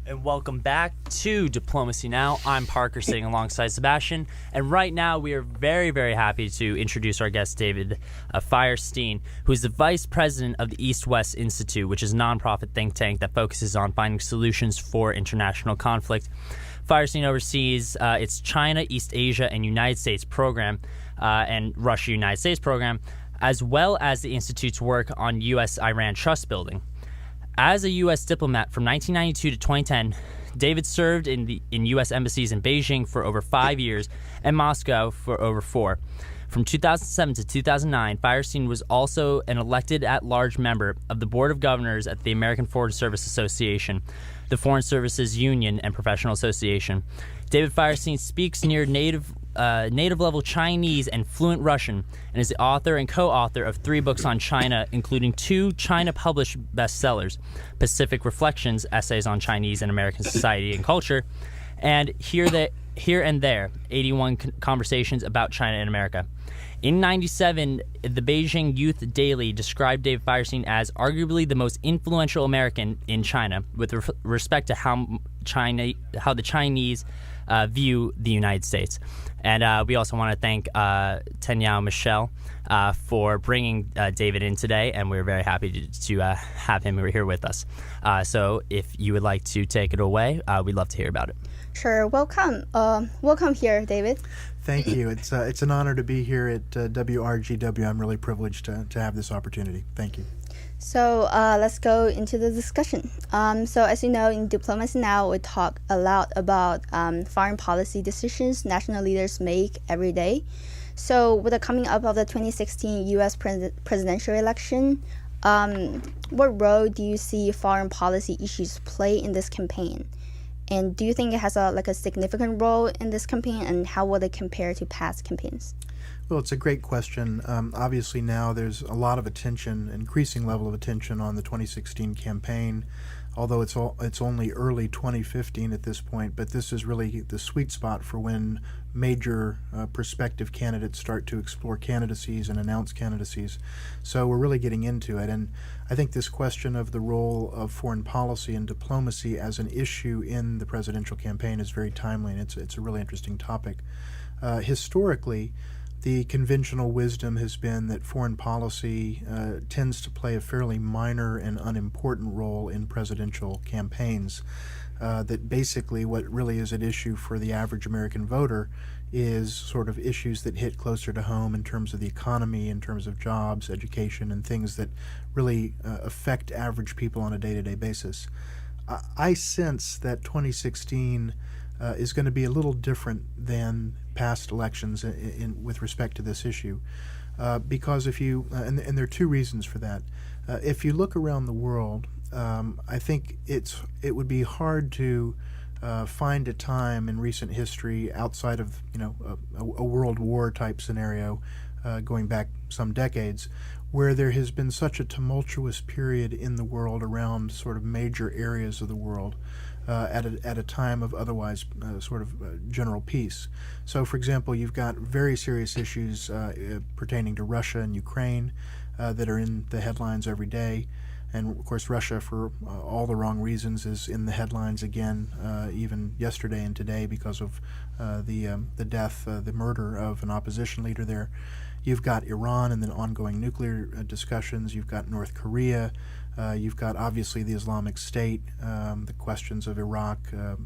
And welcome back to Diplomacy Now. I'm Parker sitting alongside Sebastian. And right now we are very, very happy to introduce our guest, David Firestein, who is the Vice President of the East-West Institute, which is a nonprofit think tank that focuses on finding solutions for international conflict. Firestein oversees its China, East Asia, and United States program and Russia-United States program, as well as the Institute's work on U.S.-Iran trust building. As a U.S. diplomat from 1992 to 2010, David served in U.S. embassies in Beijing for over 5 years and Moscow for over 4. From 2007 to 2009, Firestein was also an elected at-large member of the Board of Governors at the American Foreign Service Association, the Foreign Services Union and Professional Association. David Firestein speaks near native-level Chinese and fluent Russian, and is the author and co-author of 3 books on China, including 2 China-published bestsellers, Pacific Reflections, Essays on Chinese and American Society and Culture, and Here and There, 81 Conversations about China and America. In 1997, the Beijing Youth Daily described David Firestein as arguably the most influential American in China with respect to how the Chinese view the United States. And we also want to thank Tenyao Michelle for bringing David in today, and we're very happy to have him here with us. So if you would like to take it away, we'd love to hear about it. Sure. Welcome. Welcome here, David. Thank you. It's an honor to be here at WRGW. I'm really privileged to have this opportunity. Thank you. So let's go into the discussion. So as you know, in Diplomacy Now, we talk a lot about foreign policy decisions national leaders make every day. So with the coming up of the 2016 U.S. presidential election, what role do you see foreign policy issues play in this campaign? And do you think it has a significant role in this campaign, and how will it compare to past campaigns? Well, it's a great question. Obviously now there's a lot of attention, increasing level of attention on the 2016 campaign, although it's only early 2015 at this point, but this is really the sweet spot for when major prospective candidates start to explore candidacies and announce candidacies. So we're really getting into it, and I think this question of the role of foreign policy and diplomacy as an issue in the presidential campaign is very timely, and it's a really interesting topic. Historically, the conventional wisdom has been that foreign policy tends to play a fairly minor and unimportant role in presidential campaigns. That basically what really is at issue for the average American voter is sort of issues that hit closer to home in terms of the economy, in terms of jobs, education, and things that really affect average people on a day-to-day basis. I sense that 2016 is going to be a little different than past elections with respect to this issue, because if you and there are 2 reasons for that. If you look around the world, I think it would be hard to find a time in recent history outside of a world war type scenario going back some decades where there has been such a tumultuous period in the world around sort of major areas of the world at a time of otherwise sort of general peace. So, for example, you've got very serious issues pertaining to Russia and Ukraine that are in the headlines every day. And, of course, Russia, for all the wrong reasons, is in the headlines again, even yesterday and today because of the death, the murder of an opposition leader there. You've got Iran and the ongoing nuclear discussions. You've got North Korea. You've got, obviously, the Islamic State, the questions of Iraq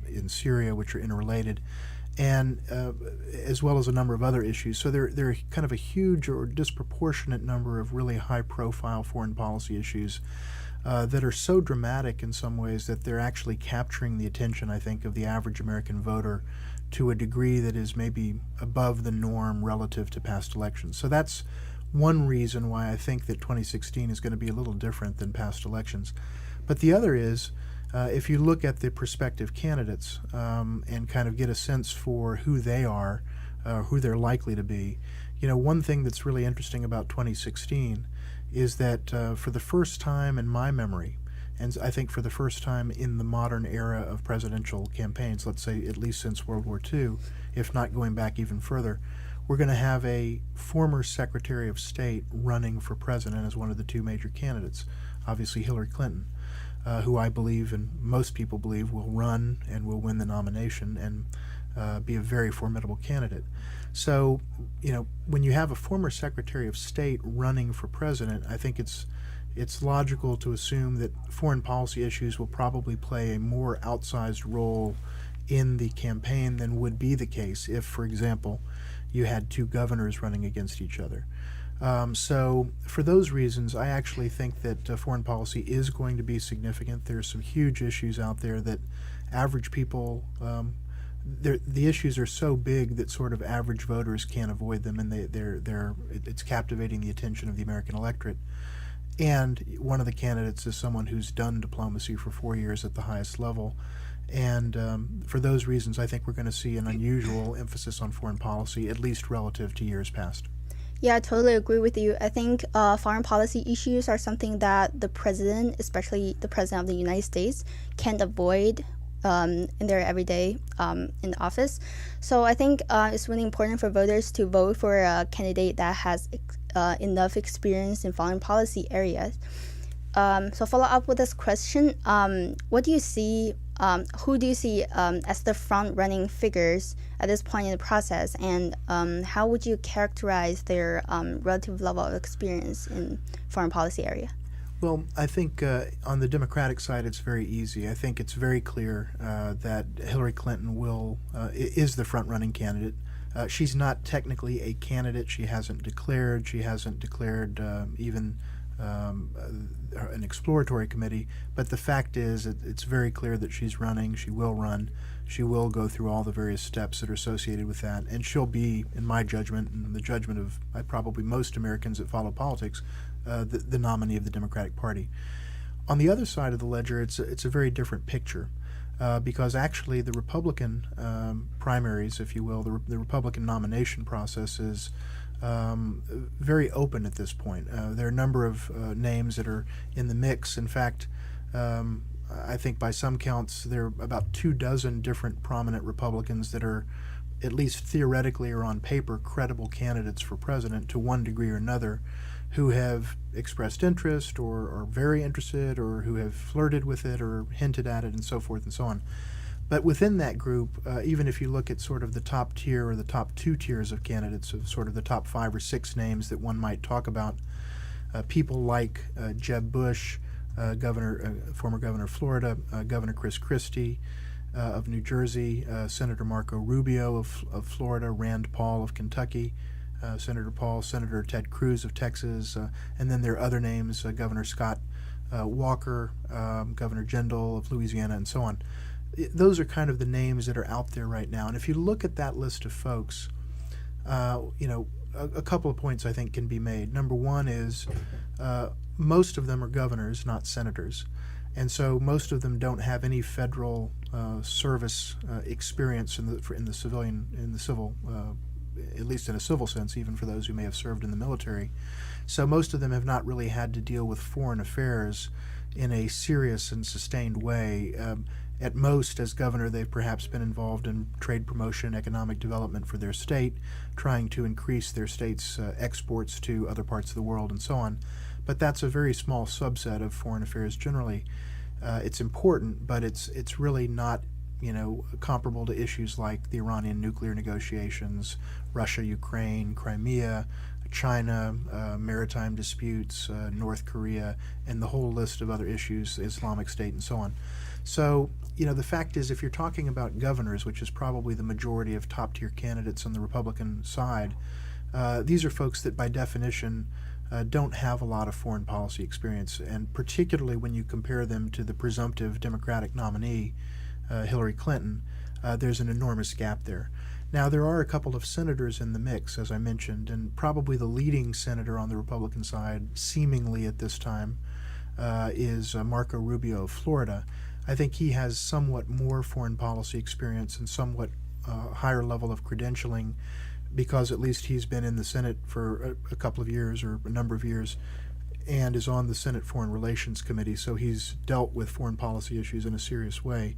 in Syria, which are interrelated, and as well as a number of other issues. So there are kind of a huge or disproportionate number of really high-profile foreign policy issues that are so dramatic in some ways that they're actually capturing the attention, I think, of the average American voter to a degree that is maybe above the norm relative to past elections. So that's one reason why I think that 2016 is going to be a little different than past elections. But the other is, if you look at the prospective candidates and kind of get a sense for who they are, who they're likely to be, one thing that's really interesting about 2016 is that for the first time in my memory, and I think for the first time in the modern era of presidential campaigns, let's say at least since World War II, if not going back even further, we're going to have a former Secretary of State running for president as one of the 2 major candidates, obviously Hillary Clinton. who I believe and most people believe will run and will win the nomination and be a very formidable candidate. So, when you have a former Secretary of State running for president, I think it's logical to assume that foreign policy issues will probably play a more outsized role in the campaign than would be the case if, for example, you had two governors running against each other. So for those reasons, I actually think that foreign policy is going to be significant. There are some huge issues out there that average people, the issues are so big that sort of average voters can't avoid them, and it's captivating the attention of the American electorate. And one of the candidates is someone who's done diplomacy for 4 years at the highest level. And for those reasons, I think we're going to see an unusual emphasis on foreign policy, at least relative to years past. Yeah, I totally agree with you. I think foreign policy issues are something that the president, especially the president of the United States, can't avoid in their everyday in the office. So I think it's really important for voters to vote for a candidate that has enough experience in foreign policy areas. So follow up with this question, what do you see, who do you see as the front-running figures at this point in the process, and how would you characterize their relative level of experience in foreign policy area? Well, I think on the Democratic side, it's very easy. I think it's very clear that Hillary Clinton is the front-running candidate. She's not technically a candidate. She hasn't declared. She hasn't declared even an exploratory committee. But the fact is, it's very clear that she's running. She will run. She will go through all the various steps that are associated with that. And she'll be, in my judgment, and the judgment of probably most Americans that follow politics, the nominee of the Democratic Party. On the other side of the ledger, it's a very different picture. Because actually the Republican primaries, if you will, the Republican nomination process is very open at this point. There are a number of names that are in the mix. In fact, I think by some counts there are about 24 different prominent Republicans that are, at least theoretically or on paper, credible candidates for president to one degree or another, who have expressed interest or are very interested or who have flirted with it or hinted at it and so forth and so on. But within that group, even if you look at sort of the top tier or the top two tiers of candidates, of sort of the top 5 or 6 names that one might talk about, people like Jeb Bush, former governor of Florida, Governor Chris Christie of New Jersey, Senator Marco Rubio of Florida, Rand Paul of Kentucky, Senator Paul, Senator Ted Cruz of Texas, and then there are other names, Governor Scott Walker, Governor Jindal of Louisiana, and so on. Those are kind of the names that are out there right now. And if you look at that list of folks, a couple of points I think can be made. Number one is most of them are governors, not senators. And so most of them don't have any federal service experience in the civil, at least in a civil sense, even for those who may have served in the military. So most of them have not really had to deal with foreign affairs in a serious and sustained way. At most, as governor, they've perhaps been involved in trade promotion, economic development for their state, trying to increase their state's exports to other parts of the world and so on. But that's a very small subset of foreign affairs generally. It's important, but it's really not comparable to issues like the Iranian nuclear negotiations, Russia, Ukraine, Crimea, China, maritime disputes, North Korea, and the whole list of other issues, Islamic State, and so on. So, the fact is, if you're talking about governors, which is probably the majority of top-tier candidates on the Republican side, these are folks that, by definition, don't have a lot of foreign policy experience, and particularly when you compare them to the presumptive Democratic nominee, Hillary Clinton, there's an enormous gap there. Now, there are a couple of senators in the mix, as I mentioned, and probably the leading senator on the Republican side, seemingly at this time, is Marco Rubio of Florida. I think he has somewhat more foreign policy experience and somewhat higher level of credentialing because at least he's been in the Senate for a couple of years or a number of years and is on the Senate Foreign Relations Committee, so he's dealt with foreign policy issues in a serious way.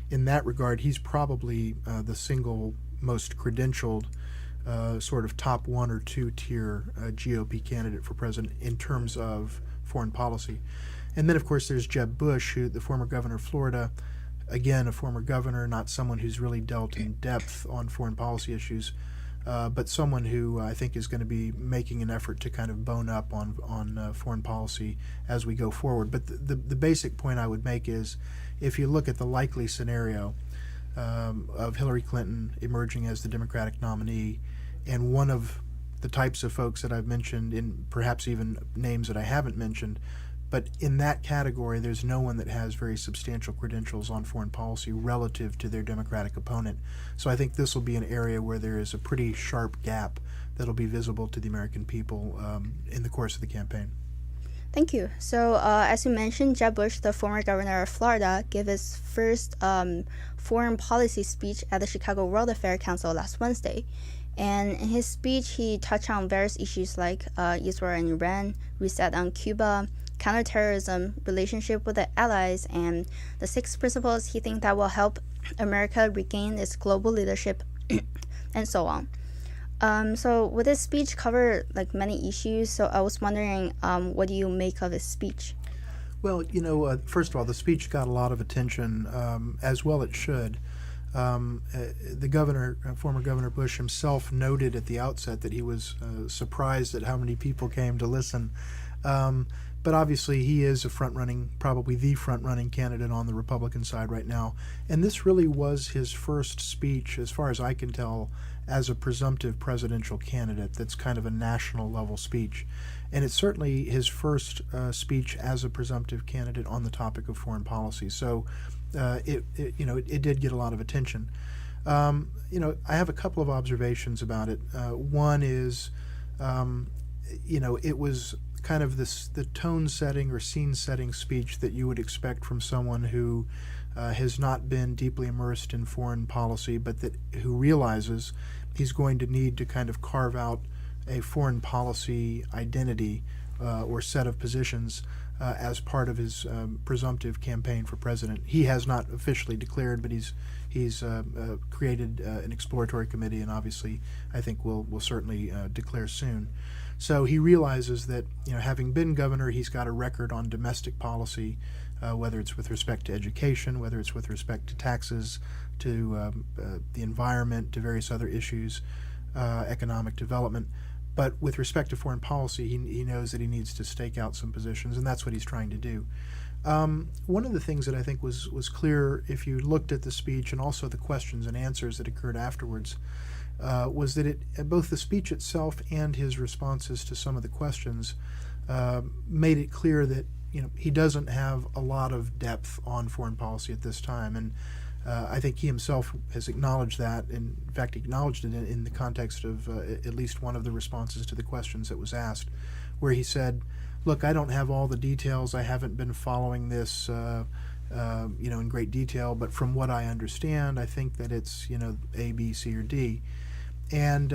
In that regard, he's probably the single most credentialed sort of top 1 or 2 tier GOP candidate for president in terms of foreign policy. And then, of course, there's Jeb Bush, the former governor of Florida, again, a former governor, not someone who's really dealt in depth on foreign policy issues, but someone who I think is going to be making an effort to kind of bone up on foreign policy as we go forward. But the basic point I would make is, if you look at the likely scenario of Hillary Clinton emerging as the Democratic nominee, and one of the types of folks that I've mentioned, in perhaps even names that I haven't mentioned, but in that category, there's no one that has very substantial credentials on foreign policy relative to their Democratic opponent. So I think this will be an area where there is a pretty sharp gap that'll be visible to the American people in the course of the campaign. Thank you. So, as you mentioned, Jeb Bush, the former governor of Florida, gave his first foreign policy speech at the Chicago World Affairs Council last Wednesday. And in his speech, he touched on various issues like Israel and Iran, reset on Cuba, counterterrorism, relationship with the allies, and the 6 principles he thinks that will help America regain its global leadership, and so on. So with this speech covered like many issues, so I was wondering, what do you make of his speech? Well, first of all, the speech got a lot of attention, as well it should. The governor, former Governor Bush himself, noted at the outset that he was surprised at how many people came to listen. But obviously he is probably the front-running candidate on the Republican side right now. And this really was his first speech, as far as I can tell, as a presumptive presidential candidate. That's kind of a national level speech. And it's certainly his first speech as a presumptive candidate on the topic of foreign policy. So it did get a lot of attention. I have a couple of observations about it. One is, it was kind of the tone-setting or scene-setting speech that you would expect from someone who has not been deeply immersed in foreign policy, but who realizes he's going to need to kind of carve out a foreign policy identity or set of positions as part of his presumptive campaign for president. He has not officially declared, but he's created an exploratory committee, and obviously I think will certainly declare soon. So he realizes that, having been governor, he's got a record on domestic policy, whether it's with respect to education, whether it's with respect to taxes, to the environment, to various other issues, economic development. But with respect to foreign policy, he knows that he needs to stake out some positions, and that's what he's trying to do. One of the things that I think was clear, if you looked at the speech and also the questions and answers that occurred afterwards, was that both the speech itself and his responses to some of the questions made it clear that he doesn't have a lot of depth on foreign policy at this time, and I think he himself has acknowledged that. In fact, he acknowledged it in the context of at least one of the responses to the questions that was asked, where he said, "Look, I don't have all the details. I haven't been following this, in great detail. But from what I understand, I think that it's A, B, C, or D." And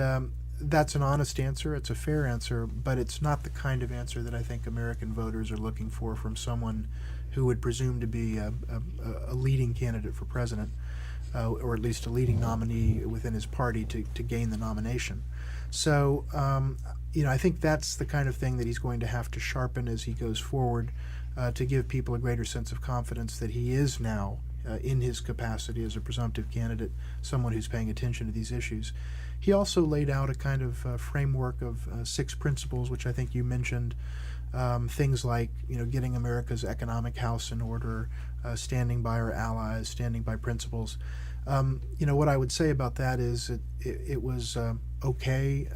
that's an honest answer. It's a fair answer, but it's not the kind of answer that I think American voters are looking for from someone who would presume to be a leading candidate for president, or at least a leading nominee within his party to gain the nomination. So, I think that's the kind of thing that he's going to have to sharpen as he goes forward to give people a greater sense of confidence that he is now, in his capacity as a presumptive candidate, someone who's paying attention to these issues. He also laid out a kind of framework of 6 principles, which I think you mentioned. Things like getting America's economic house in order, standing by our allies, standing by principles. What I would say about that is it was okay.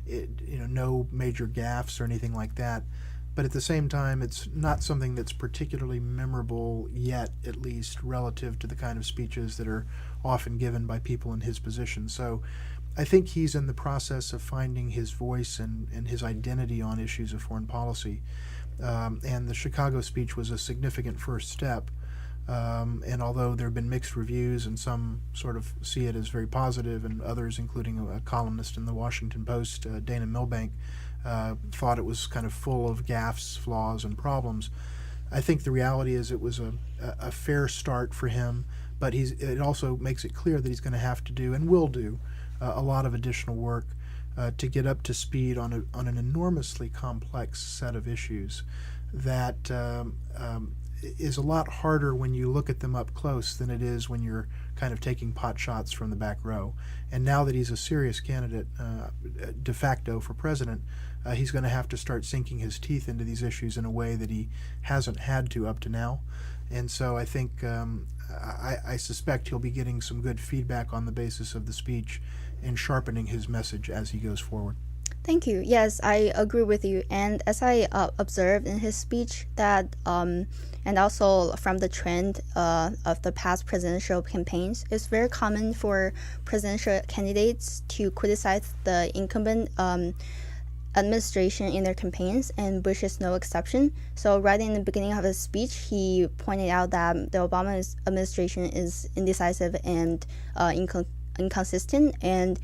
No major gaffes or anything like that. But at the same time, it's not something that's particularly memorable yet, at least relative to the kind of speeches that are often given by people in his position. So I think he's in the process of finding his voice and his identity on issues of foreign policy. And the Chicago speech was a significant first step. And although there have been mixed reviews, and some sort of see it as very positive, and others, including a columnist in the Washington Post, Dana Milbank, thought it was kind of full of gaffes, flaws, and problems, I think the reality is it was a fair start for him, but it also makes it clear that he's going to have to do, and will do, a lot of additional work to get up to speed on an enormously complex set of issues. that is a lot harder when you look at them up close than it is when you're kind of taking pot shots from the back row. And now that he's a serious candidate de facto for president, he's going to have to start sinking his teeth into these issues in a way that he hasn't had to up to now. And so I think I suspect he'll be getting some good feedback on the basis of the speech and sharpening his message as he goes forward. Thank you. Yes, I agree with you. And as I observed in his speech that, and also from the trend of the past presidential campaigns, it's very common for presidential candidates to criticize the incumbent administration in their campaigns, and Bush is no exception. So right in the beginning of his speech, he pointed out that the Obama administration is indecisive and inconsistent, and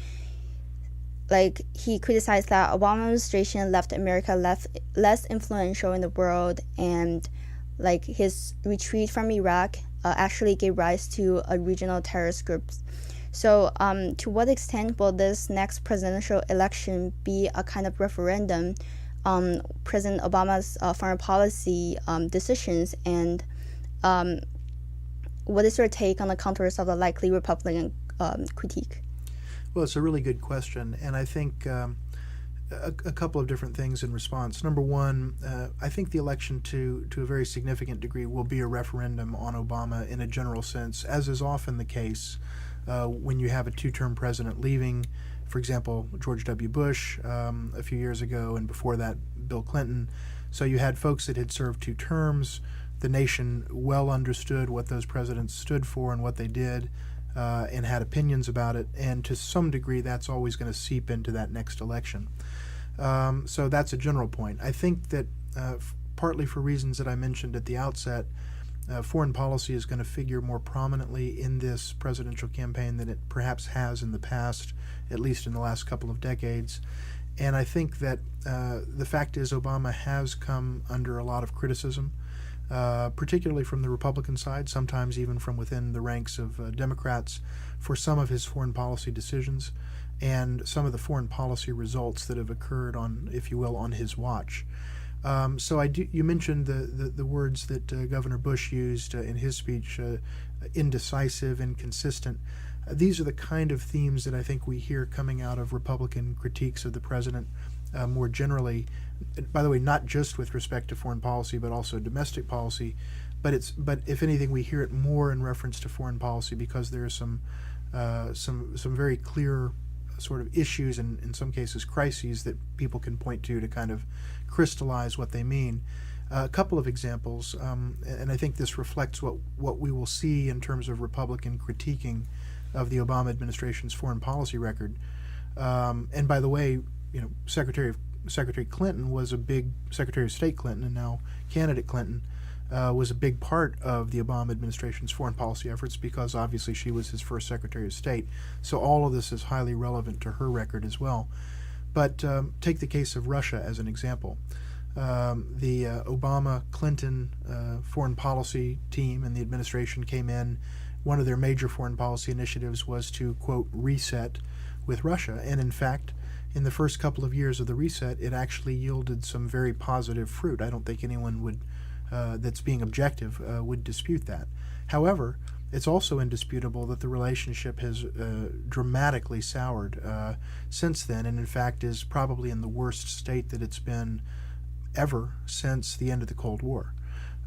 like he criticized that Obama administration left America less influential in the world, and like his retreat from Iraq actually gave rise to a regional terrorist groups. So to what extent will this next presidential election be a kind of referendum on President Obama's foreign policy decisions, and what is your take on the contours of the likely Republican critique? Well, it's a really good question, and I think a couple of different things in response. Number one, I think the election to a very significant degree will be a referendum on Obama in a general sense, as is often the case when you have a two-term president leaving. For example, George W. Bush a few years ago, and before that, Bill Clinton. So you had folks that had served 2 terms. The nation well understood what those presidents stood for and what they did, and had opinions about it, and to some degree that's always going to seep into that next election. So that's a general point. I think that partly for reasons that I mentioned at the outset, foreign policy is going to figure more prominently in this presidential campaign than it perhaps has in the past, at least in the last couple of decades. And I think that the fact is Obama has come under a lot of criticism, particularly from the Republican side, sometimes even from within the ranks of Democrats, for some of his foreign policy decisions and some of the foreign policy results that have occurred on, if you will, on his watch. So you mentioned the words that Governor Bush used in his speech, indecisive, inconsistent. These are the kind of themes that I think we hear coming out of Republican critiques of the president more generally. By the way, not just with respect to foreign policy, but also domestic policy. But if anything, we hear it more in reference to foreign policy because there are some very clear sort of issues and in some cases crises that people can point to kind of crystallize what they mean. A couple of examples, and I think this reflects what we will see in terms of Republican critiquing of the Obama administration's foreign policy record. And by the way, Secretary Clinton was a big Secretary of State Clinton, and now candidate Clinton was a big part of the Obama administration's foreign policy efforts because obviously she was his first Secretary of State. So all of this is highly relevant to her record as well. But take the case of Russia as an example. The Obama-Clinton foreign policy team and the administration came in. One of their major foreign policy initiatives was to, quote, reset with Russia. And in fact, in the first couple of years of the reset, it actually yielded some very positive fruit. I don't think anyone would, that's being objective, would dispute that. However, it's also indisputable that the relationship has dramatically soured since then, and in fact is probably in the worst state that it's been ever since the end of the Cold War.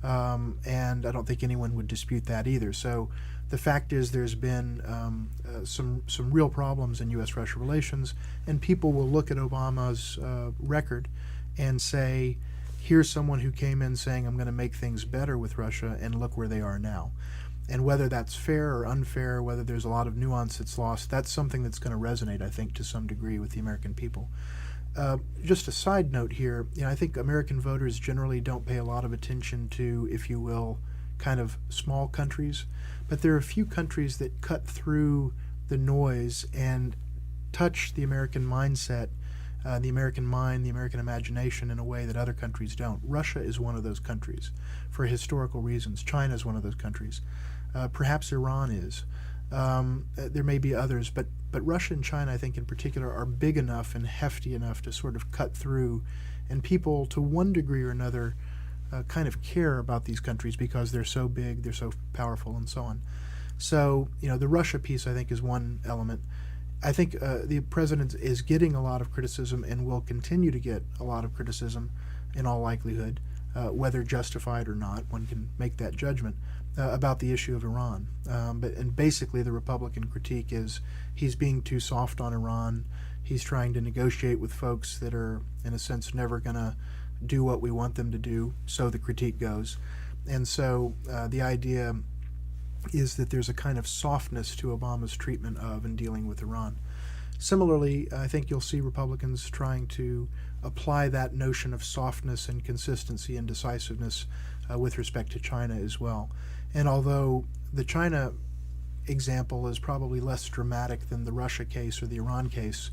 And I don't think anyone would dispute that either. So the fact is there's been some real problems in U.S.-Russia relations, and people will look at Obama's record and say, here's someone who came in saying, I'm going to make things better with Russia, and look where they are now. And whether that's fair or unfair, whether there's a lot of nuance that's lost, that's something that's going to resonate, I think, to some degree with the American people. Just a side note here, I think American voters generally don't pay a lot of attention to, if you will, kind of small countries, but there are a few countries that cut through the noise and touch the American mindset, the American mind, the American imagination in a way that other countries don't. Russia is one of those countries for historical reasons. China is one of those countries. Perhaps Iran is. There may be others, but Russia and China, I think in particular, are big enough and hefty enough to sort of cut through, and people, to one degree or another, kind of care about these countries because they're so big, they're so powerful, and so on. So, the Russia piece, I think, is one element. I think the president is getting a lot of criticism and will continue to get a lot of criticism in all likelihood, whether justified or not. One can make that judgment about the issue of Iran. And basically the Republican critique is he's being too soft on Iran. He's trying to negotiate with folks that are, in a sense, never going to do what we want them to do, so the critique goes. And so the idea is that there's a kind of softness to Obama's treatment of and dealing with Iran. Similarly, I think you'll see Republicans trying to apply that notion of softness and consistency and decisiveness with respect to China as well. And although the China example is probably less dramatic than the Russia case or the Iran case,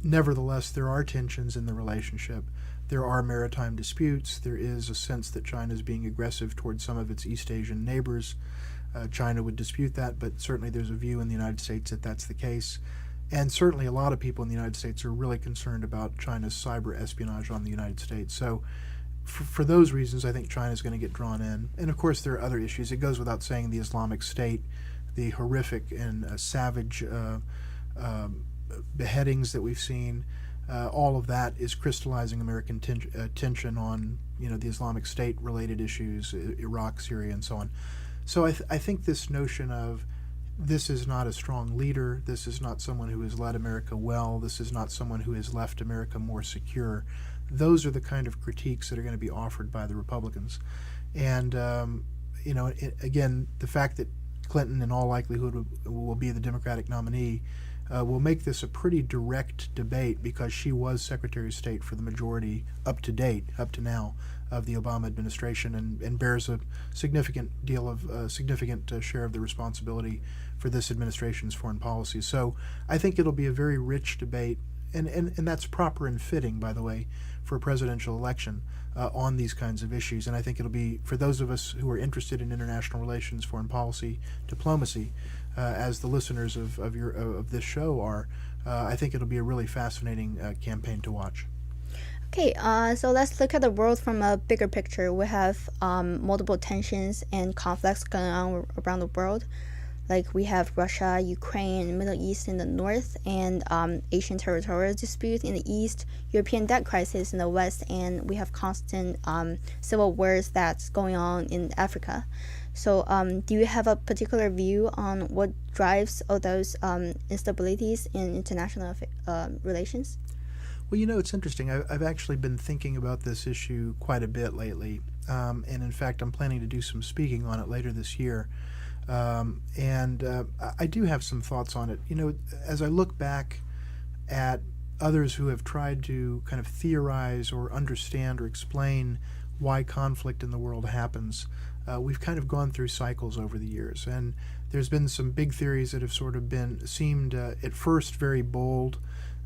nevertheless, there are tensions in the relationship. There are maritime disputes. There is a sense that China is being aggressive towards some of its East Asian neighbors. China would dispute that, but certainly there's a view in the United States that that's the case. And certainly a lot of people in the United States are really concerned about China's cyber espionage on the United States. So for those reasons, I think China is going to get drawn in. And of course, there are other issues. It goes without saying the Islamic State, the horrific and savage beheadings that we've seen, all of that is crystallizing American tension on, the Islamic State-related issues, Iraq, Syria, and so on. So I think this notion of this is not a strong leader, this is not someone who has led America well, this is not someone who has left America more secure, those are the kind of critiques that are going to be offered by the Republicans. And, again, the fact that Clinton in all likelihood will be the Democratic nominee will make this a pretty direct debate because she was Secretary of State for the majority up to now, of the Obama administration and bears a significant share of the responsibility for this administration's foreign policy. So I think it'll be a very rich debate, and that's proper and fitting, by the way, for a presidential election on these kinds of issues. And I think it'll be, for those of us who are interested in international relations, foreign policy, diplomacy, as the listeners of this show are, I think it'll be a really fascinating campaign to watch. Okay, so let's look at the world from a bigger picture. We have multiple tensions and conflicts going on around the world. Like we have Russia, Ukraine, Middle East in the north, and Asian territorial dispute in the east, European debt crisis in the west, and we have constant civil wars that's going on in Africa. So do you have a particular view on what drives all those instabilities in international relations? Well, it's interesting. I've actually been thinking about this issue quite a bit lately. And in fact, I'm planning to do some speaking on it later this year. I do have some thoughts on it. As I look back at others who have tried to kind of theorize or understand or explain why conflict in the world happens, we've kind of gone through cycles over the years. And there's been some big theories that have sort of seemed at first very bold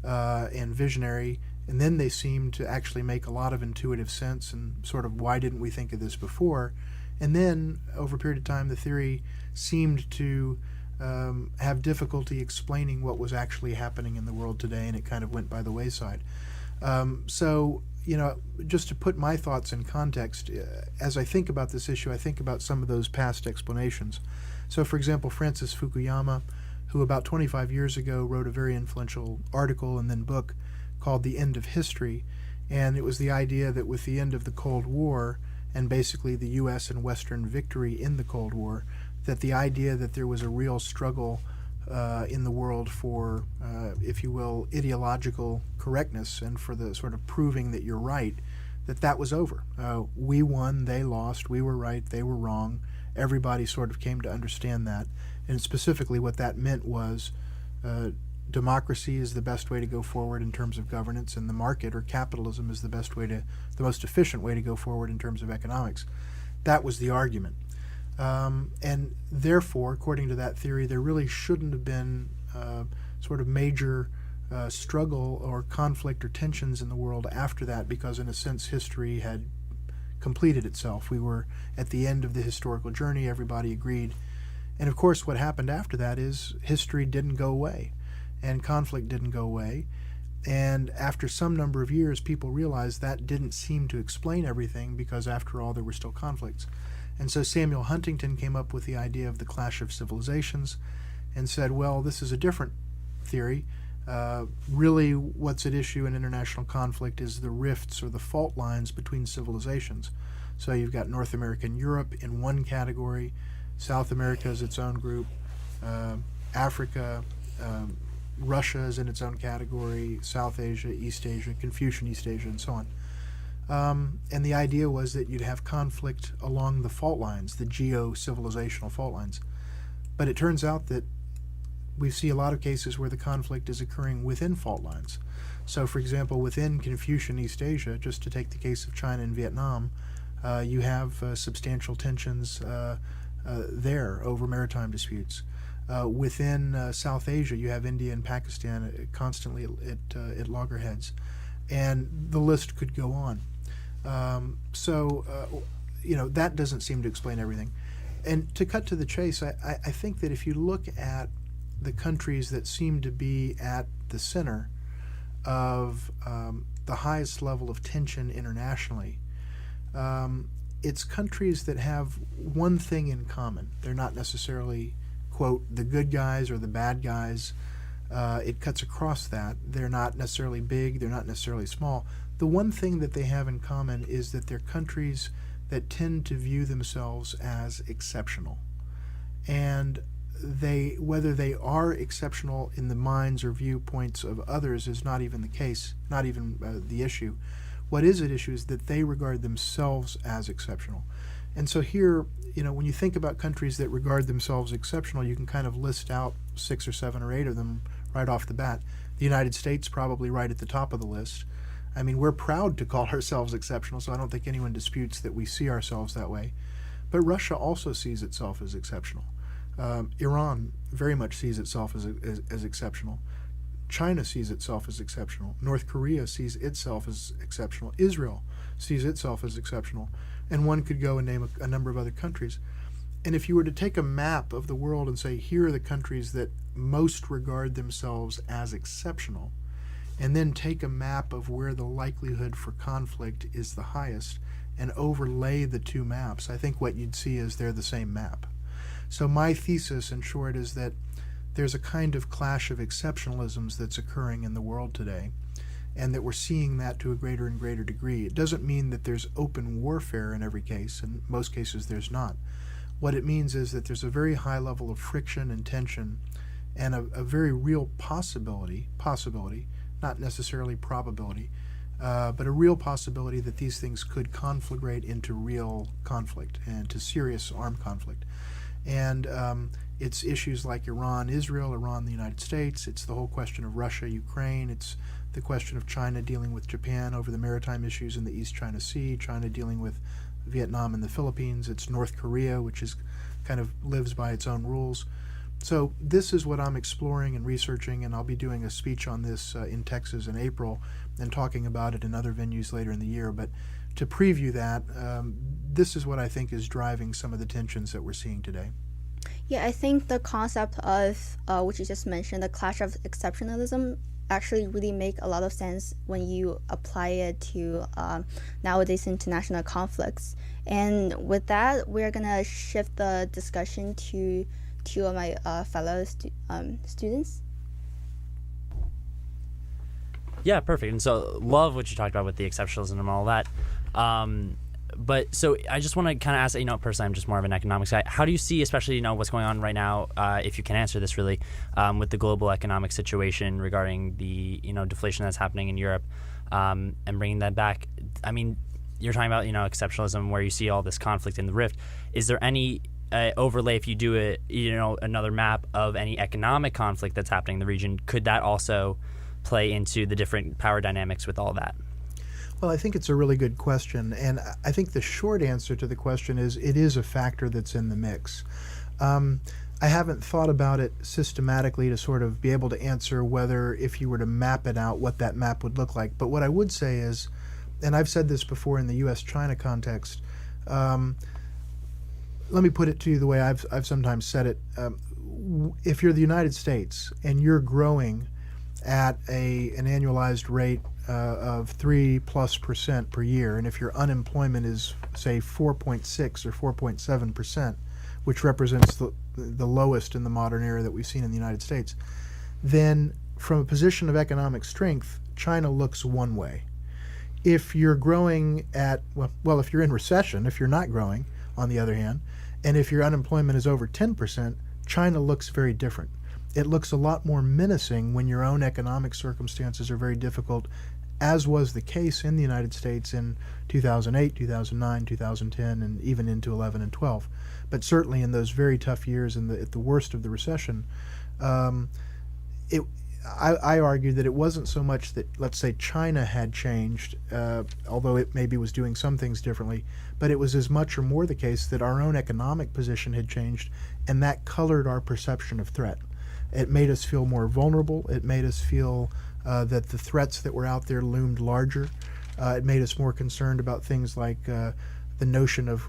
and visionary, and then they seemed to actually make a lot of intuitive sense and sort of, why didn't we think of this before? And then over a period of time, the theory seemed to have difficulty explaining what was actually happening in the world today, and it kind of went by the wayside. So, just to put my thoughts in context, as I think about this issue, I think about some of those past explanations. So, for example, Francis Fukuyama, who about 25 years ago wrote a very influential article and then book called The End of History, and it was the idea that with the end of the Cold War, and basically the U.S. and Western victory in the Cold War, that the idea that there was a real struggle in the world for, if you will, ideological correctness and for the sort of proving that you're right, that was over. We won, they lost, we were right, they were wrong. Everybody sort of came to understand that. And specifically what that meant was democracy is the best way to go forward in terms of governance, and the market or capitalism is the most efficient way to go forward in terms of economics. That was the argument. And therefore, according to that theory, there really shouldn't have been sort of major struggle or conflict or tensions in the world after that, because in a sense history had completed itself. We were at the end of the historical journey, everybody agreed. And of course what happened after that is history didn't go away and conflict didn't go away. And after some number of years, people realized that didn't seem to explain everything because, after all, there were still conflicts. And so Samuel Huntington came up with the idea of the clash of civilizations and said, well, this is a different theory. Really, what's at issue in international conflict is the rifts or the fault lines between civilizations. So you've got North America and Europe in one category, South America is its own group, Africa, Russia is in its own category, South Asia, East Asia, Confucian East Asia, and so on. And the idea was that you'd have conflict along the fault lines, the geo-civilizational fault lines. But it turns out that we see a lot of cases where the conflict is occurring within fault lines. So, for example, within Confucian East Asia, just to take the case of China and Vietnam, you have substantial tensions there over maritime disputes. Within South Asia, you have India and Pakistan constantly at loggerheads, and the list could go on. That doesn't seem to explain everything. And to cut to the chase, I think that if you look at the countries that seem to be at the center of the highest level of tension internationally, it's countries that have one thing in common. They're not necessarily, quote, the good guys or the bad guys. It cuts across that. They're not necessarily big, they're not necessarily small. The one thing that they have in common is that they're countries that tend to view themselves as exceptional. And whether they are exceptional in the minds or viewpoints of others is not even the case, not even the issue. What is at issue is that they regard themselves as exceptional. And so here, when you think about countries that regard themselves exceptional, you can kind of list out 6 or 7 or 8 of them right off the bat. The United States probably right at the top of the list. I mean, we're proud to call ourselves exceptional, so I don't think anyone disputes that we see ourselves that way. But Russia also sees itself as exceptional. Iran very much sees itself as exceptional. China sees itself as exceptional. North Korea sees itself as exceptional. Israel sees itself as exceptional. And one could go and name a number of other countries. And if you were to take a map of the world and say, here are the countries that most regard themselves as exceptional, and then take a map of where the likelihood for conflict is the highest and overlay the two maps, I think what you'd see is they're the same map. So my thesis, in short, is that there's a kind of clash of exceptionalisms that's occurring in the world today, and that we're seeing that to a greater and greater degree. It doesn't mean that there's open warfare in every case. In most cases, there's not. What it means is that there's a very high level of friction and tension, and a very real possibility, not necessarily probability, but a real possibility that these things could conflagrate into real conflict and to serious armed conflict. And it's issues like Iran, Israel, Iran, the United States. It's the whole question of Russia, Ukraine. It's the question of China dealing with Japan over the maritime issues in the East China Sea, China dealing with Vietnam and the Philippines. It's North Korea, which is kind of lives by its own rules. So this is what I'm exploring and researching, and I'll be doing a speech on this in Texas in April and talking about it in other venues later in the year. But to preview that, this is what I think is driving some of the tensions that we're seeing today. Yeah, I think the concept of, which you just mentioned, the clash of exceptionalism, actually really make a lot of sense when you apply it to nowadays international conflicts. And with that, we're going to shift the discussion to 2 of my fellow students. Yeah, perfect. And so love what you talked about with the exceptionalism and all that. But so I just want to kind of ask, personally, I'm just more of an economics guy. How do you see, especially, what's going on right now, if you can answer this really, with the global economic situation regarding the, deflation that's happening in Europe, and bringing that back? I mean, you're talking about, exceptionalism where you see all this conflict in the rift. Is there any overlay, if you do it, another map of any economic conflict that's happening in the region? Could that also play into the different power dynamics with all that? Well, I think it's a really good question, and I think the short answer to the question is it is a factor that's in the mix. I haven't thought about it systematically to sort of be able to answer whether, if you were to map it out, what that map would look like. But what I would say is, and I've said this before in the U.S.-China context, let me put it to you the way I've sometimes said it. If you're the United States and you're growing at an annualized rate of 3+% per year, and if your unemployment is, say, 4.6 or 4.7%, which represents the lowest in the modern era that we've seen in the United States, then from a position of economic strength, China looks one way. If you're growing at, well, if you're in recession, if you're not growing, on the other hand, and if your unemployment is over 10%, China looks very different. It looks a lot more menacing when your own economic circumstances are very difficult, as was the case in the United States in 2008, 2009, 2010, and even into 11 and 12. But certainly in those very tough years at the worst of the recession, I argue that it wasn't so much that, let's say, China had changed, although it maybe was doing some things differently, but it was as much or more the case that our own economic position had changed, and that colored our perception of threat. It made us feel more vulnerable. It made us feel that the threats that were out there loomed larger. It made us more concerned about things like the notion of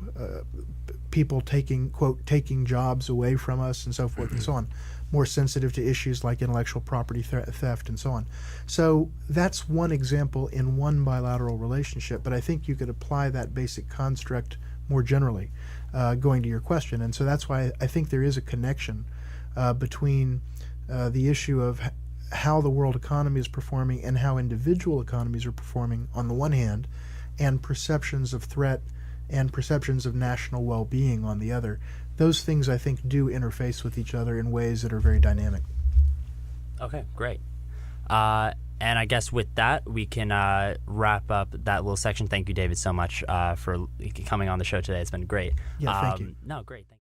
people taking jobs away from us and so forth and so on. More sensitive to issues like intellectual property theft and so on. So that's one example in one bilateral relationship, but I think you could apply that basic construct more generally, going to your question. And so that's why I think there is a connection between the issue of how the world economy is performing and how individual economies are performing on the one hand, and perceptions of threat and perceptions of national well-being on the other. Those things, I think, do interface with each other in ways that are very dynamic. Okay, great. And I guess with that, we can wrap up that little section. Thank you, David, so much for coming on the show today. It's been great. Yeah, thank you. No, great. Thank you.